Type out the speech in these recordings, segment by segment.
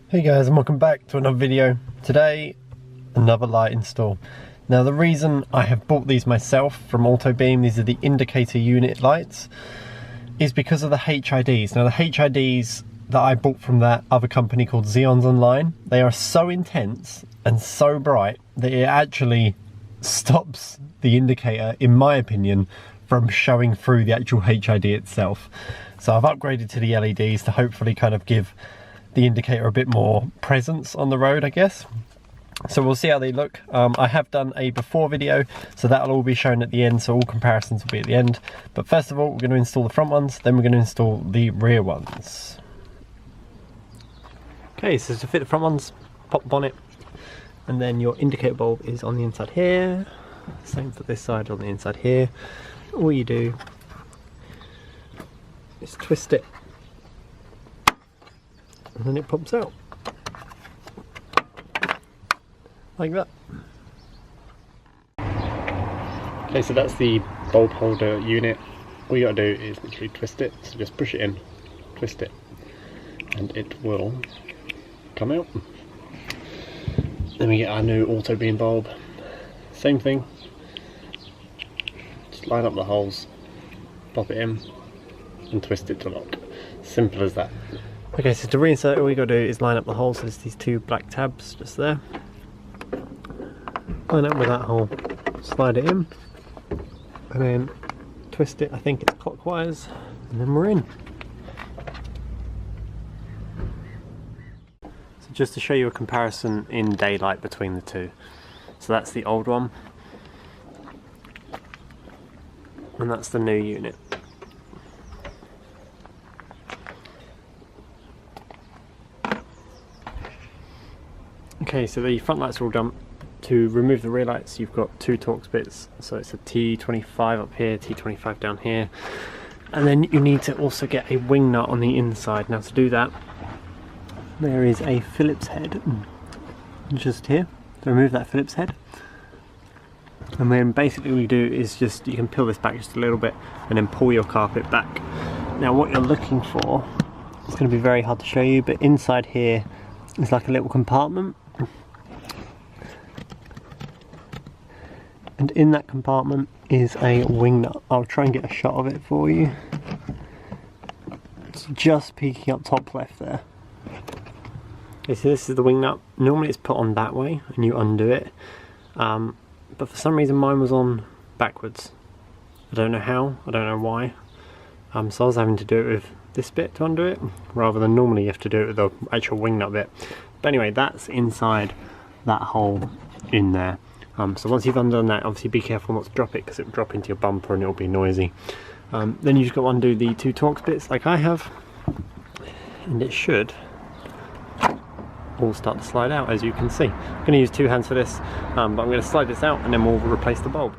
Hey guys, and welcome back to another video. Today, another light install. Now the reason I have bought these myself from Autobeam, these are the indicator unit lights, is because of the HIDs. Now the HIDs that I bought from that other company called Xeons Online, they are so intense and so bright that it actually stops the indicator, in my opinion, from showing through the actual HID itself. So I've upgraded to the LEDs to hopefully kind of give the indicator a bit more presence on the road, I guess. So we'll see how they look. I have done a before video, so that'll all be shown at the end, so all comparisons will be at the end. But first of all, we're going to install the front ones, then we're going to install the rear ones. Okay, so to fit the front ones, pop the bonnet, and then your indicator bulb is on the inside here. Same for this side, on the inside here. All you do is twist it, and then it pops out like that. Okay, so that's the bulb holder unit. All you gotta do is literally twist it, so just push it in, twist it, and it will come out. Then we get our new Autobeam bulb. Same thing, just line up the holes, pop it in, and twist it to lock. Simple as that. Okay, so to reinsert, all you got to do is line up the holes. So there's these two black tabs just there. Line up with that hole, slide it in, and then twist it. I think it's clockwise, and then we're in. So just to show you a comparison in daylight between the two. So that's the old one, and that's the new unit. Okay, so the front lights are all done. To remove the rear lights, you've got two Torx bits. So it's a T25 up here, T25 down here. And then you need to also get a wing nut on the inside. Now to do that, there is a Phillips head just here. To remove that Phillips head. And then basically what you do is just, you can peel this back just a little bit and then pull your carpet back. Now what you're looking for, it's going to be very hard to show you, but inside here is like a little compartment. And in that compartment is a wing nut. I'll try and get a shot of it for you. It's just peeking up top left there. Okay, so this is the wing nut. Normally it's put on that way and you undo it. But for some reason mine was on backwards. I don't know how, I don't know why. So I was having to do it with this bit to undo it, rather than normally you have to do it with the actual wing nut bit. But anyway, that's inside that hole in there. So once you've undone that, obviously be careful not to drop it, because it will drop into your bumper and it will be noisy. Then you just got to undo the two Torx bits like I have, and it should all start to slide out, as you can see. I'm going to use two hands for this, but I'm going to slide this out and then we'll replace the bulb.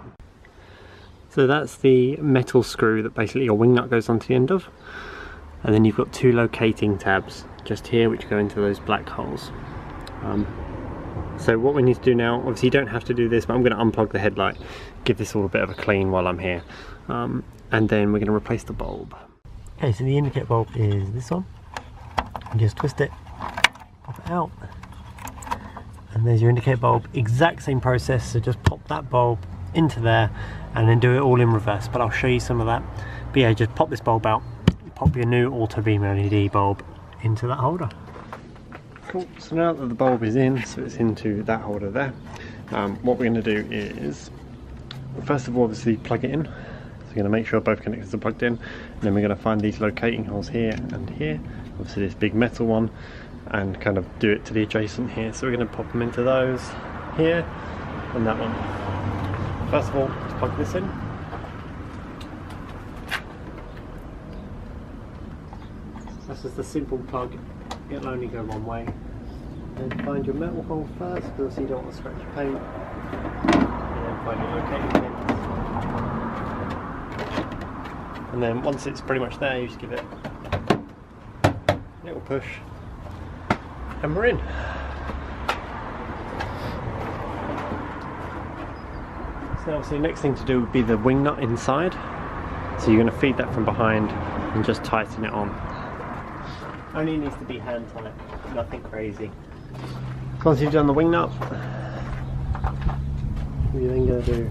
So that's the metal screw that basically your wing nut goes onto the end of, and then you've got two locating tabs just here which go into those black holes. So what we need to do now, obviously you don't have to do this, but I'm going to unplug the headlight, give this all a bit of a clean while I'm here, and then we're going to replace the bulb. Okay, so the indicator bulb is this one. You just twist it, pop it out, and there's your indicator bulb. Exact same process, so just pop that bulb into there and then do it all in reverse, but I'll show you some of that. But yeah, just pop this bulb out, pop your new Autobeam LED bulb into that holder. Cool, so now that the bulb is in, so it's into that holder there, what we're going to do is, first of all obviously plug it in. So we're going to make sure both connectors are plugged in, and then we're going to find these locating holes here and here, obviously this big metal one, and kind of do it to the adjacent here. So we're going to pop them into those here and that one. First of all, let's plug this in. That's just a simple plug. It'll only go one way. Then find your metal hole first, because you don't want to scratch your paint. And then find your locating pins. And then once it's pretty much there, you just give it a little push, and we're in. So obviously the next thing to do would be the wing nut inside. So you're going to feed that from behind and just tighten it on. Only needs to be hand tight, nothing crazy. Once you've done the wing nut, what you're then going to do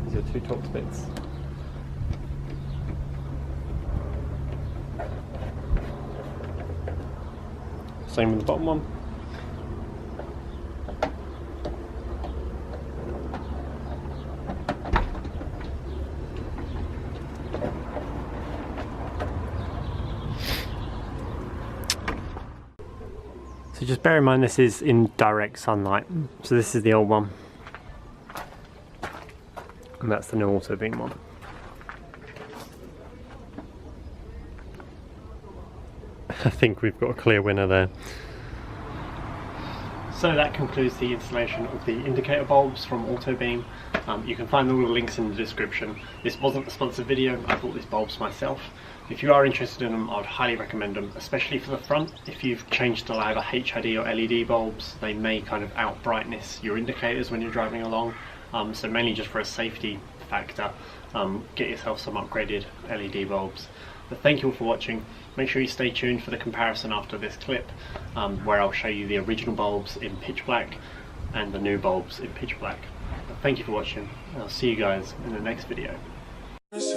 is your 2 Torx bits. Same with the bottom one. So just bear in mind this is in direct sunlight. So this is the old one. And that's the new Autobeam one. I think we've got a clear winner there. So that concludes the installation of the indicator bulbs from Autobeam. You can find all the links in the description. This wasn't a sponsored video, I bought these bulbs myself. If you are interested in them, I would highly recommend them, especially for the front. If you've changed to either HID or LED bulbs, they may kind of out brightness your indicators when you're driving along. So mainly just for a safety factor, get yourself some upgraded LED bulbs. But thank you all for watching. Make sure you stay tuned for the comparison after this clip, where I'll show you the original bulbs in pitch black and the new bulbs in pitch black. But thank you for watching, and I'll see you guys in the next video. This